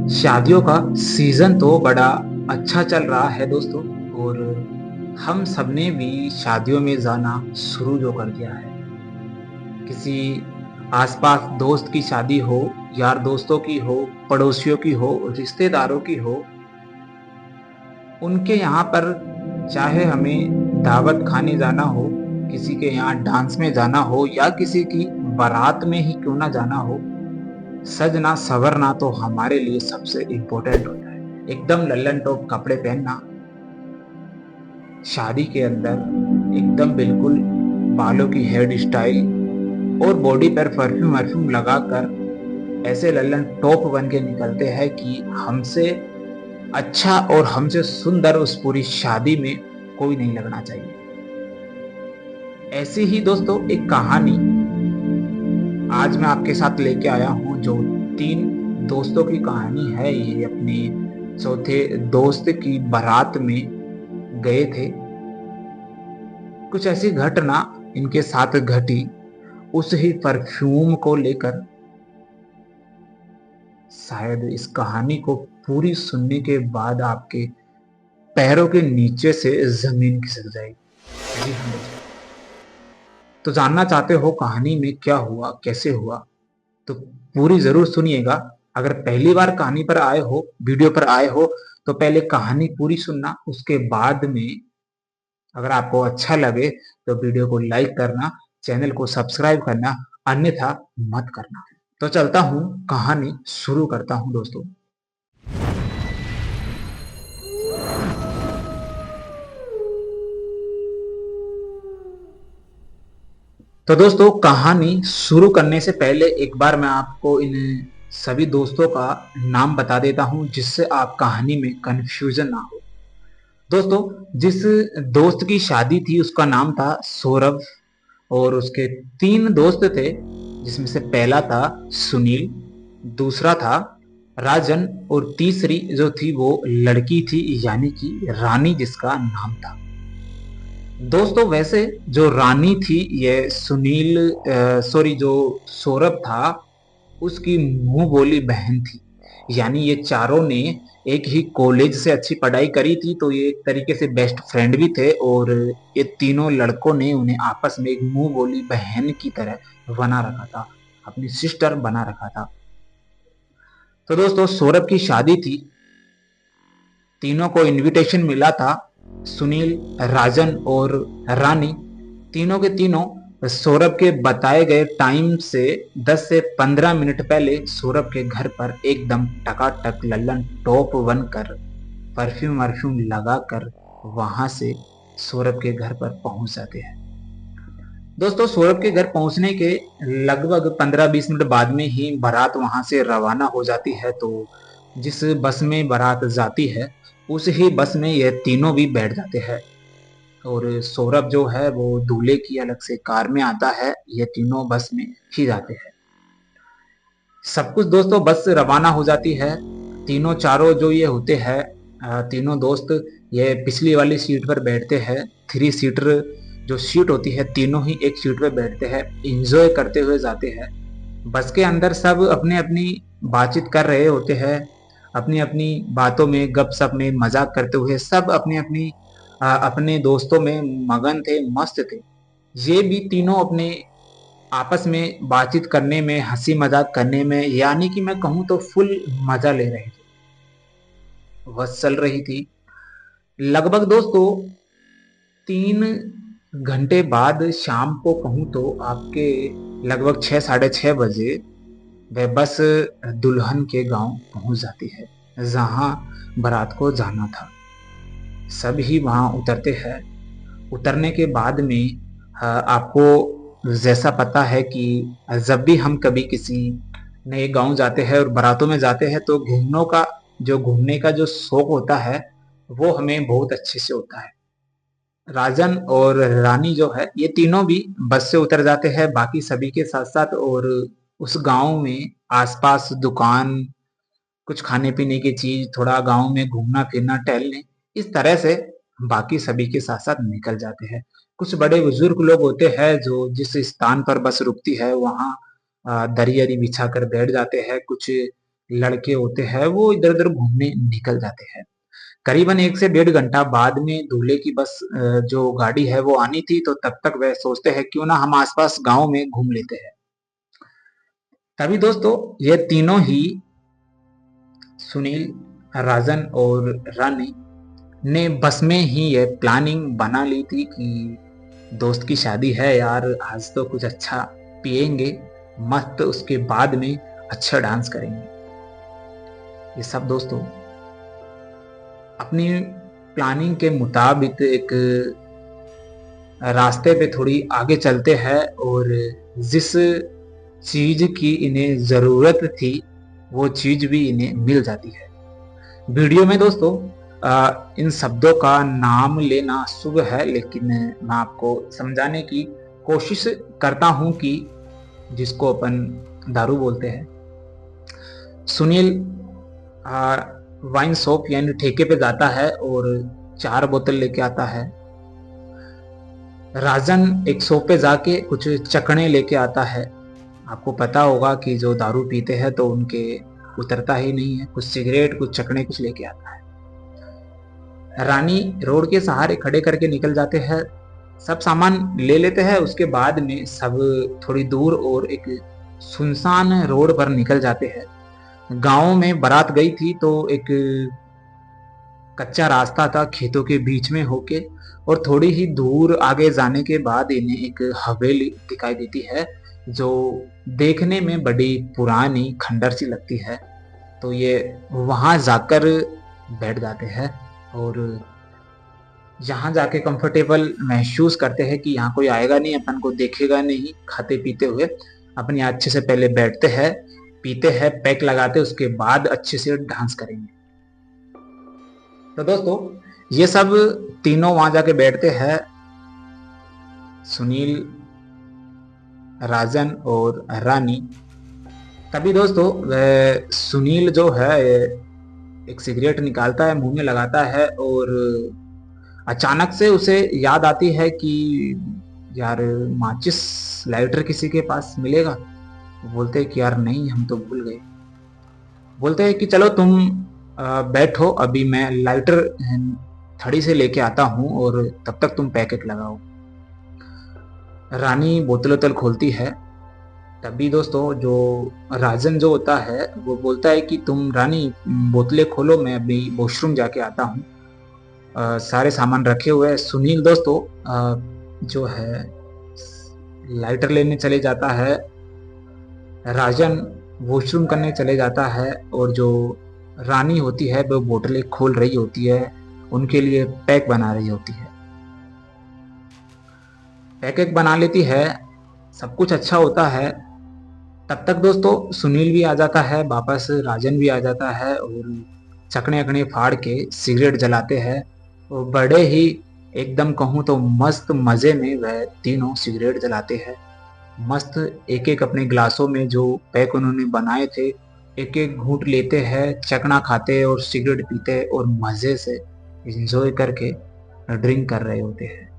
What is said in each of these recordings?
शादियों का सीजन तो बड़ा अच्छा चल रहा है दोस्तों। और हम सबने भी शादियों में जाना शुरू जो कर दिया है। किसी आसपास दोस्त की शादी हो, यार दोस्तों की हो, पड़ोसियों की हो, रिश्तेदारों की हो, उनके यहाँ पर चाहे हमें दावत खाने जाना हो, किसी के यहाँ डांस में जाना हो या किसी की बारात में ही क्यों ना जाना हो, सजना संवरना तो हमारे लिए सबसे इम्पोर्टेंट होता है। एकदम लल्लन टॉप कपड़े पहनना, शादी के अंदर एकदम बिल्कुल बालों की हेयर स्टाइल और बॉडी पर परफ्यूम वर्फ्यूम लगाकर ऐसे लल्लन टॉप बन के निकलते हैं कि हमसे अच्छा और हमसे सुंदर उस पूरी शादी में कोई नहीं लगना चाहिए। ऐसी ही दोस्तों एक कहानी आज मैं आपके साथ लेके आया हूँ, जो तीन दोस्तों की कहानी है। ये अपने चौथे दोस्त की बारात में गए थे। कुछ ऐसी घटना इनके साथ घटी उस ही परफ्यूम को लेकर। शायद इस कहानी को पूरी सुनने के बाद आपके पैरों के नीचे से जमीन खिसक जाएगी। जी हाँ दोस्तों। तो जानना चाहते हो कहानी में क्या हुआ, कैसे हुआ, तो पूरी जरूर सुनिएगा। अगर पहली बार कहानी पर आए हो, वीडियो पर आए हो, तो पहले कहानी पूरी सुनना। उसके बाद में अगर आपको अच्छा लगे तो वीडियो को लाइक करना, चैनल को सब्सक्राइब करना, अन्यथा मत करना। तो चलता हूँ, कहानी शुरू करता हूँ दोस्तों। तो दोस्तों कहानी शुरू करने से पहले एक बार मैं आपको इन सभी दोस्तों का नाम बता देता हूं, जिससे आप कहानी में कंफ्यूजन ना हो। दोस्तों, जिस दोस्त की शादी थी उसका नाम था सौरभ, और उसके तीन दोस्त थे, जिसमें से पहला था सुनील, दूसरा था राजन, और तीसरी जो थी वो लड़की थी, यानी कि रानी जिसका नाम था। दोस्तों वैसे जो रानी थी ये सुनील, सॉरी, जो सौरभ था उसकी मुंह बोली बहन थी। यानी ये चारों ने एक ही कॉलेज से अच्छी पढ़ाई करी थी, तो ये एक तरीके से बेस्ट फ्रेंड भी थे। और ये तीनों लड़कों ने उन्हें आपस में एक मुंह बोली बहन की तरह बना रखा था, अपनी सिस्टर बना रखा था। तो दोस्तों सौरभ की शादी थी, तीनों को इनविटेशन मिला था। सुनील, राजन और रानी, तीनों के तीनों सौरभ के बताए गए टाइम से 10 से 15 मिनट पहले सौरभ के घर पर एकदम टकाटक लल्लन टॉप बनकर परफ्यूम वर्फ्यूम लगाकर वहां से सौरभ के घर पर पहुंच जाते हैं। दोस्तों सौरभ के घर पहुंचने के लगभग 15-20 मिनट बाद में ही बारात वहां से रवाना हो जाती है। तो जिस बस में बारात जाती है उस ही बस में ये तीनों भी बैठ जाते हैं। और सौरभ जो है वो दूल्हे की अलग से कार में आता है, ये तीनों बस में ही जाते हैं। सब कुछ दोस्तों बस से रवाना हो जाती है। तीनों चारों जो ये होते हैं, तीनों दोस्त ये पिछली वाली सीट पर बैठते हैं। थ्री सीटर जो सीट होती है, तीनों ही एक सीट पर बैठते हैं, इंजॉय करते हुए जाते हैं। बस के अंदर सब अपने अपनी बातचीत कर रहे होते हैं, अपनी अपनी बातों में गपशप में मजाक करते हुए सब अपनी अपनी अपने दोस्तों में मगन थे, मस्त थे। ये भी तीनों अपने आपस में बातचीत करने में, हंसी मजाक करने में, यानी कि मैं कहूँ तो फुल मजा ले रहे थे। बस चल रही थी। लगभग दोस्तों 3 घंटे बाद शाम को कहूँ तो आपके लगभग 6, साढ़े 6 बजे वह बस दुल्हन के गांव पहुंच जाती है, जहां बारात को जाना था। सभी वहां उतरते हैं। उतरने के बाद में आपको जैसा पता है कि जब भी हम कभी किसी नए गांव जाते हैं और बारातों में जाते हैं, तो घूमने का जो शौक होता है वो हमें बहुत अच्छे से होता है। राजन और रानी जो है ये तीनों भी बस से उतर जाते हैं बाकी सभी के साथ साथ। और उस गांव में आसपास दुकान, कुछ खाने पीने की चीज, थोड़ा गांव में घूमना फिरना टहलने, इस तरह से बाकी सभी के साथ साथ निकल जाते हैं। कुछ बड़े बुजुर्ग लोग होते हैं जो जिस स्थान पर बस रुकती है वहां दरी अरी बिछा कर बैठ जाते हैं। कुछ लड़के होते हैं वो इधर उधर घूमने निकल जाते हैं। करीबन 1 से 1.5 घंटा बाद में दूल्हे की बस जो गाड़ी है वो आनी थी, तो तब तक वह सोचते हैं क्यों ना हम आसपास गांव में घूम लेते हैं। तभी दोस्तों ये तीनों ही, सुनील, राजन और रानी, ने बस में ही ये प्लानिंग बना ली थी कि दोस्त की शादी है यार, आज तो कुछ अच्छा पिएंगे मस्त, उसके बाद में अच्छा डांस करेंगे। ये सब दोस्तों अपनी प्लानिंग के मुताबिक एक रास्ते पे थोड़ी आगे चलते हैं और जिस चीज की इन्हें जरूरत थी वो चीज भी इन्हें मिल जाती है। वीडियो में दोस्तों इन शब्दों का नाम लेना शुभ है, लेकिन मैं आपको समझाने की कोशिश करता हूं कि जिसको अपन दारू बोलते हैं। सुनील वाइन शॉप यानी ठेके पे जाता है और 4 बोतल लेके आता है। राजन एक शॉप पे जाके कुछ चकने लेके आता है। आपको पता होगा कि जो दारू पीते हैं तो उनके उतरता ही नहीं है, कुछ सिगरेट कुछ चकने कुछ लेके आता है। रानी रोड के सहारे खड़े करके निकल जाते हैं, सब सामान ले लेते हैं। उसके बाद में सब थोड़ी दूर और एक सुनसान रोड पर निकल जाते हैं। गांव में बारात गई थी तो एक कच्चा रास्ता था खेतों के बीच में होके, और थोड़ी ही दूर आगे जाने के बाद इन्हें एक हवेली दिखाई देती है जो देखने में बड़ी पुरानी खंडर सी लगती है। तो ये वहां जाकर बैठ जाते हैं और यहाँ जाके कंफर्टेबल महसूस करते हैं कि यहाँ कोई आएगा नहीं, अपन को देखेगा नहीं खाते पीते हुए। अपने अच्छे से पहले बैठते हैं, पीते हैं, पैक लगाते, उसके बाद अच्छे से डांस करेंगे। तो दोस्तों ये सब तीनों वहां जाके बैठते हैं, सुनील, राजन और रानी। तभी दोस्तों वह सुनील जो है एक सिगरेट निकालता है, मुंह में लगाता है और अचानक से उसे याद आती है कि यार माचिस लाइटर किसी के पास मिलेगा। बोलते हैं कि यार नहीं, हम तो भूल गए। बोलते हैं कि चलो तुम बैठो, अभी मैं लाइटर थड़ी से लेके आता हूं और तब तक तुम पैकेट लगाओ। रानी बोतल वोतल खोलती है। तभी दोस्तों जो राजन जो होता है वो बोलता है कि तुम रानी बोतलें खोलो, मैं अभी वॉशरूम जाके आता हूँ। सारे सामान रखे हुए हैं। सुनील दोस्तों जो है लाइटर लेने चले जाता है, राजन वॉशरूम करने चले जाता है और जो रानी होती है वो बोतलें खोल रही होती है, उनके लिए पैक बना रही होती है। पैक एक बना लेती है, सब कुछ अच्छा होता है। तब तक दोस्तों सुनील भी आ जाता है वापस, राजन भी आ जाता है और चकने अकने फाड़ के सिगरेट जलाते हैं और बड़े ही एकदम कहूँ तो मस्त मजे में वह तीनों सिगरेट जलाते हैं। मस्त एक एक अपने गिलासों में जो पैक उन्होंने बनाए थे एक एक घूंट लेते हैं, चकना खाते हैं और सिगरेट पीते हैं और मजे से एंजॉय करके ड्रिंक कर रहे होते हैं।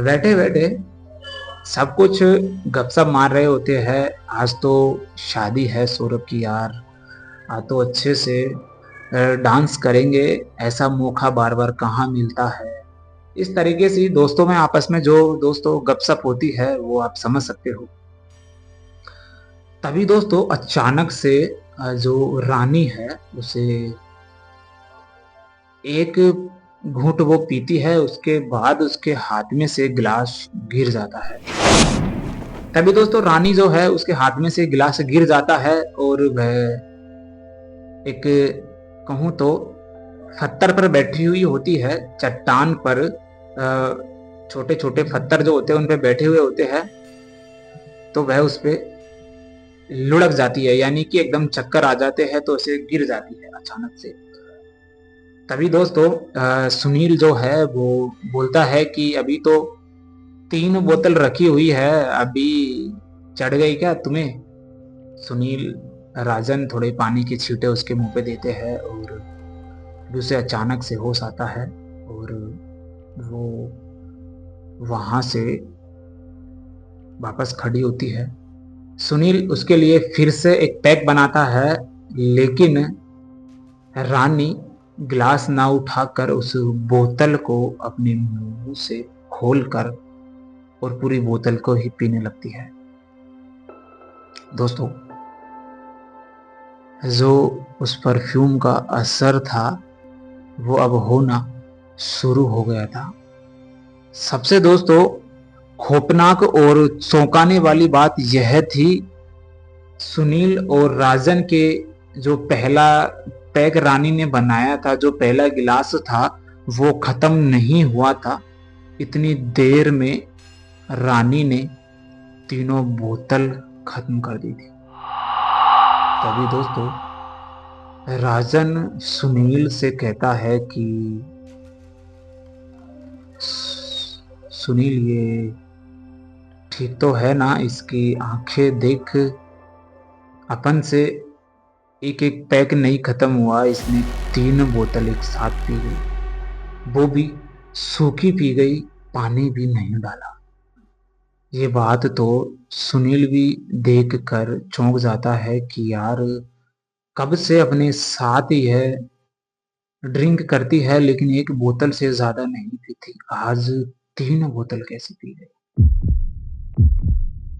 बैठे बैठे सब कुछ गपशप मार रहे होते हैं। आज तो शादी है सौरभ की यार, आज तो अच्छे से डांस करेंगे, ऐसा मौका बार बार कहाँ मिलता है। इस तरीके से दोस्तों में आपस में जो दोस्तों गपशप होती है वो आप समझ सकते हो। तभी दोस्तों अचानक से जो रानी है उसे एक घूंट वो पीती है, उसके बाद उसके हाथ में से गिलास गिर जाता है। तभी दोस्तों रानी जो है उसके हाथ में से गिलास गिर जाता है और वह एक कहूं तो पत्थर पर बैठी हुई होती है, चट्टान पर छोटे छोटे पत्थर जो होते हैं उन पे बैठे हुए होते हैं। तो वह उस पे लुढ़क जाती है, यानी कि एकदम चक्कर आ जाते हैं, तो उसे गिर जाती है अचानक से। तभी दोस्तों सुनील जो है वो बोलता है कि अभी तो 3 बोतल रखी हुई है, अभी चढ़ गई क्या तुम्हें। सुनील, राजन थोड़े पानी के छींटे उसके मुंह पे देते हैं और उसे अचानक से होश आता है और वो वहां से वापस खड़ी होती है। सुनील उसके लिए फिर से एक पैक बनाता है, लेकिन रानी गिलास ना उठाकर उस बोतल को अपने मुंह से खोलकर और पूरी बोतल को ही पीने लगती है। दोस्तों, जो उस परफ्यूम का असर था वो अब होना शुरू हो गया था। सबसे दोस्तों खौफनाक और चौंकाने वाली बात यह थी, सुनील और राजन के जो पहला पैक रानी ने बनाया था, जो पहला गिलास था, वो खत्म नहीं हुआ था। इतनी देर में रानी ने तीनों बोतल खत्म कर दी थी। तभी दोस्तों राजन सुनील से कहता है कि सुनील, ये ठीक तो है ना? इसकी आंखें देख, अपन से एक एक पैक नहीं खत्म हुआ, इसने 3 बोतल एक साथ पी गई, वो भी सूखी पी गई, पानी भी नहीं डाला। ये बात तो सुनील भी देख कर चौंक जाता है कि यार, कब से अपने साथ ही है, ड्रिंक करती है लेकिन एक बोतल से ज्यादा नहीं पीती, आज 3 बोतल कैसे पी गई?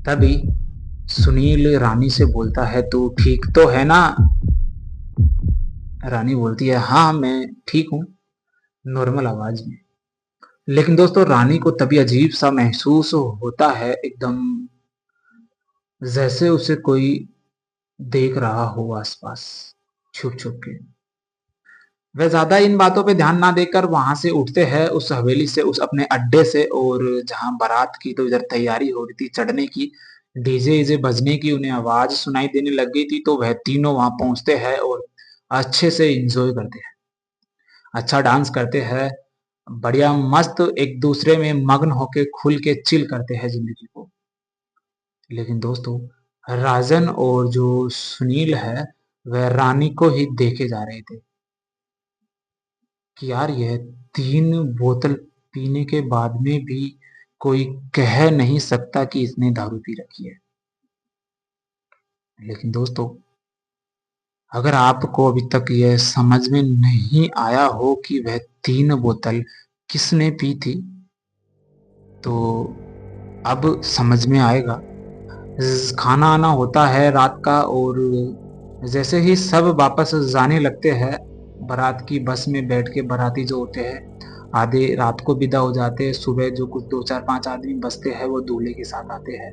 तभी सुनील रानी से बोलता है, तू ठीक तो है ना? रानी बोलती है, हाँ मैं ठीक हूं, नॉर्मल आवाज में। लेकिन दोस्तों रानी को तभी अजीब सा महसूस होता है, एकदम जैसे उसे कोई देख रहा हो आसपास, छुप छुप के। वह ज्यादा इन बातों पे ध्यान ना देकर वहां से उठते हैं, उस हवेली से, उस अपने अड्डे से, और जहां बारात की तो इधर तैयारी हो रही थी चढ़ने की, डीजे इजे बजने की उन्हें आवाज सुनाई देने लग गई थी, तो वह तीनों वहां पहुंचते हैं और अच्छे से एंजॉय करते हैं, अच्छा डांस करते हैं, बढ़िया मस्त एक दूसरे में मग्न होके खुल के चिल करते हैं जिंदगी को। लेकिन दोस्तों राजन और जो सुनील है वह रानी को ही देखे जा रहे थे कि यार, यह 3 बोतल पीने के बाद में भी कोई कह नहीं सकता कि इसने दारू पी रखी है। लेकिन दोस्तों अगर आपको अभी तक यह समझ में नहीं आया हो कि वह 3 बोतल किसने पी थी, तो अब समझ में आएगा। खाना आना होता है रात का, और जैसे ही सब वापस जाने लगते हैं, बारात की बस में बैठ के बाराती जो होते हैं आधे रात को विदा हो जाते हैं, सुबह जो कुछ 2 4 5 आदमी बचते हैं वो दूल्हे के साथ आते हैं,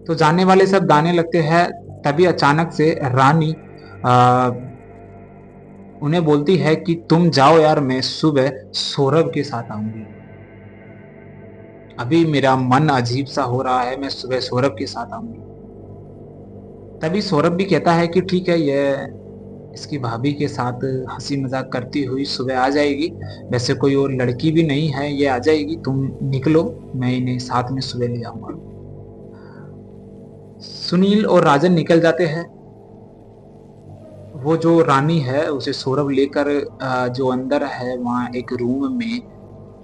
तो जाने वाले सब गाने लगते हैं। तभी अचानक से रानी उन्हें बोलती है कि तुम जाओ यार, मैं सुबह सौरभ के साथ आऊंगी, अभी मेरा मन अजीब सा हो रहा है, मैं सुबह सौरभ के साथ आऊंगी। तभी सौरभ भी कहता है कि ठीक है, यह इसकी भाभी के साथ हंसी मजाक करती हुई सुबह आ जाएगी, वैसे कोई और लड़की भी नहीं है, ये आ जाएगी, तुम निकलो, मैं इन्हें साथ में सुबह ले आऊंगा। सुनील और राजन निकल जाते हैं। वो जो रानी है उसे सौरभ लेकर जो अंदर है वहाँ एक रूम में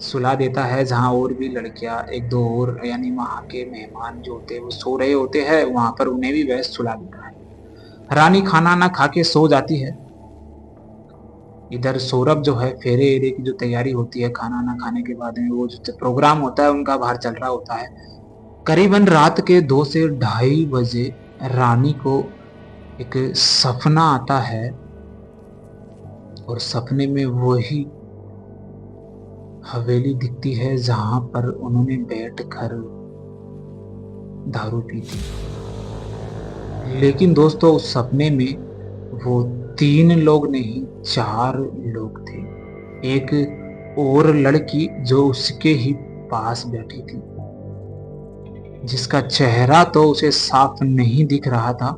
सुला देता है, जहाँ और भी लड़कियां, एक दो और, यानी वहाँ के मेहमान जो होते हैं वो सो रहे होते हैं, वहां पर उन्हें भी वह सुला देता है। रानी खाना ना खा के सो जाती है। इधर सौरभ जो है, फेरे एरे की जो तैयारी होती है खाना ना खाने के बाद में, वो जो प्रोग्राम होता है उनका बाहर चल रहा होता है। करीबन रात के 2 से 2:30 बजे रानी को एक सपना आता है, और सपने में वही हवेली दिखती है जहां पर उन्होंने बैठकर दारू पी थी। लेकिन दोस्तों उस सपने में वो 3 लोग नहीं, 4 लोग थे। एक और लड़की जो उसके ही पास बैठी थी, जिसका चेहरा तो उसे साफ नहीं दिख रहा था,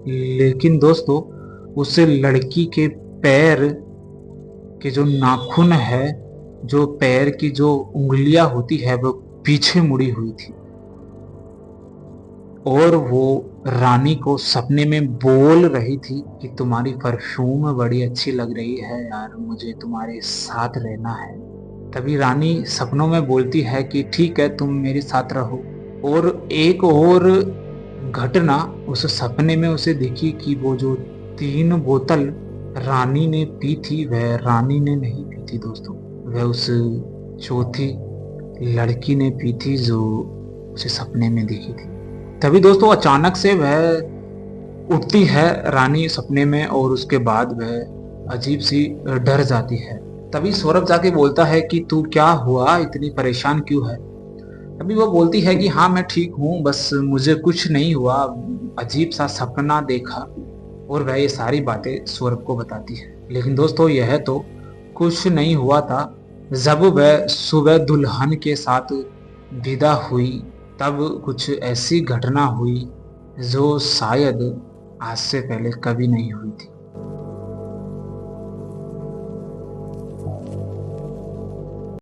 लेकिन दोस्तों उस लड़की के पैर के जो नाखून है, जो पैर की जो उंगलियां होती है, वो पीछे मुड़ी हुई थी, और वो रानी को सपने में बोल रही थी कि तुम्हारी परफ्यूम बड़ी अच्छी लग रही है यार, मुझे तुम्हारे साथ रहना है। तभी रानी सपनों में बोलती है कि ठीक है, तुम मेरे साथ रहो। और एक और घटना उस सपने में उसे दिखी कि वो जो 3 बोतल रानी ने पी थी, वह रानी ने नहीं पी थी दोस्तों। वह उस चौथी लड़की ने पी थी जो उसे सपने में दिखी थी। तभी दोस्तों अचानक से वह उठती है रानी सपने में, और उसके बाद वह अजीब सी डर जाती है। तभी सौरभ जाके बोलता है कि तू क्या हुआ, इतनी परेशान क्यों है? तभी वो बोलती है कि हाँ मैं ठीक हूँ, बस मुझे कुछ नहीं हुआ, अजीब सा सपना देखा। और वह ये सारी बातें सौरभ को बताती है। लेकिन दोस्तों यह तो कुछ नहीं हुआ था। जब वह सुबह दुल्हन के साथ विदा हुई, तब कुछ ऐसी घटना हुई जो शायद आज से पहले कभी नहीं हुई थी।